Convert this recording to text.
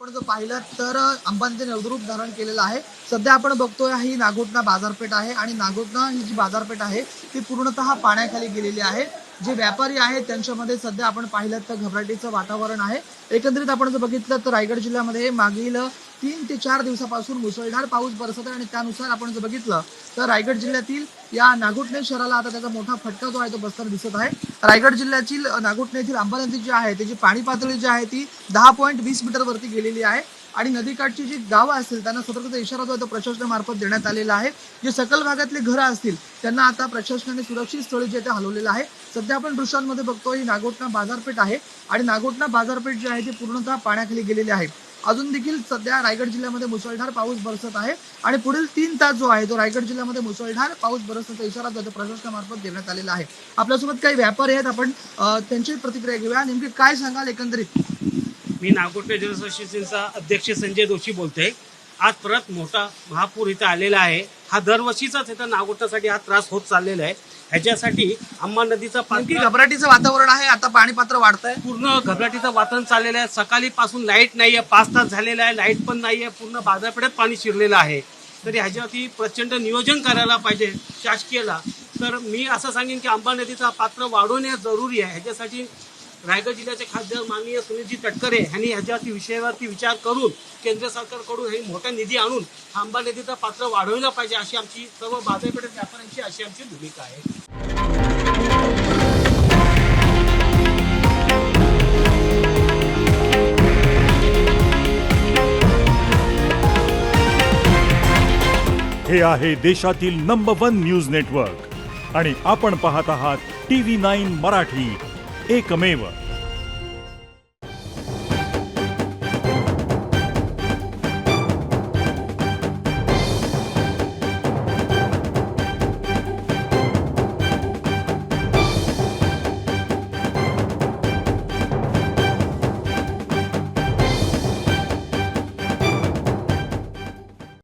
आपण जर पाहिलं तर अंबानीचे नवरूप धारण केलेलं आहे। सध्या आपण बघतोय ही नागोठणा बाजारपेठ आहे आणि नागोठणा ही जी बाजारपेठ आहे ती पूर्णतः पाण्याखाली गेलेली आहे। जे व्यापारी आहेत त्यांच्यामध्ये सध्या आपण पाहिलं तर घबराटीचं वातावरण आहे। एकंदरीत आपण जर बघितलं तर रायगड जिल्ह्यामध्ये मागील 3 ते 4 दिवसापासून मुसळधार पाऊस बरसत आहे आणि त्यानुसार आपण जर बघितलं तर रायगड जिल्ह्यातील या नागोठणे शहराला आता त्याचा मोठा फटका जो आहे तो बसताना दिसत आहे। रायगड जिल्ह्यातील नागोठणे येथील आंबा नदी जी आहे त्याची पाणी पातळी जी आहे ती 10.20 मीटर वरती गेलेली आहे आणि नदीकाठची जी गावं असतील त्यांना सतर्कतेचा इशारा जो आहे तो प्रशासनामार्फत देण्यात आलेला आहे। जे सकल भागातले घरं असतील त्यांना आता प्रशासनाने सुरक्षित स्थळी जे ते हलवलेलं आहे। सध्या आपण दृश्यांमध्ये बघतोय ही नागोठणा बाजारपेठ आहे आणि नागोठणा बाजारपेठ जी आहे ती पूर्णतः पाण्याखाली गेलेली आहे। अजून देखील सध्या रायगड जिल्ह्यामध्ये मुसळधार पाऊस बरसत आहे आणि पुढील 3 तास जो आहे तो रायगड जिल्ह्यामध्ये मुसळधार पाऊस बरसण्याचा इशारा जो प्रशासनामार्फत देण्यात आलेला आहे। आपल्यासोबत काही व्यापारी आहेत, आपण त्यांची प्रतिक्रिया घेऊया। नेमकी काय सांगाल एकंदरीत? मी नागोठणे जल असोसिएशनचा अध्यक्ष संजय जोशी बोलतोय। आज परत मोठा महापूर इथं आलेला आहे। हा दरवर्षीचाच इथं नागोठण्यासाठी हा त्रास होत चाललेला आहे। ह्याच्यासाठी अंबा नदीचं नेमकी घबराटीचं वातावरण आहे, आता पाणी पात्र वाढतंय, पूर्ण घबराटीचं वातावरण चाललेलं आहे। सकाळीपासून लाईट नाहीये, 5 तास झालेला आहे, लाईट पण नाहीये, पूर्ण बाजारपेठेत पाणी शिरलेलं आहे। तरी ह्याच्यावरती प्रचंड नियोजन करायला पाहिजे शासकीयला। तर मी असं सांगेन की अंबा नदीचा पात्र वाढवणे जरुरी आहे। ह्याच्यासाठी रायगड जिल्ह्याचे खासदार माननीय सुनीलजी तटकरे यांनी ह्याच्यावरती विषयावरती विचार करून केंद्र सरकारकडून हे मोठा निधी आणून अंबा नदीचा पात्र वाढवला पाहिजे, अशी आमची सर्व बाजारपेठेत व्यापाऱ्यांची अशी आमची भूमिका आहे। हे आहे देशातील नंबर 1 न्यूज नेटवर्क आणि आपण पाहत आहात TV9 मराठी, एकमेव।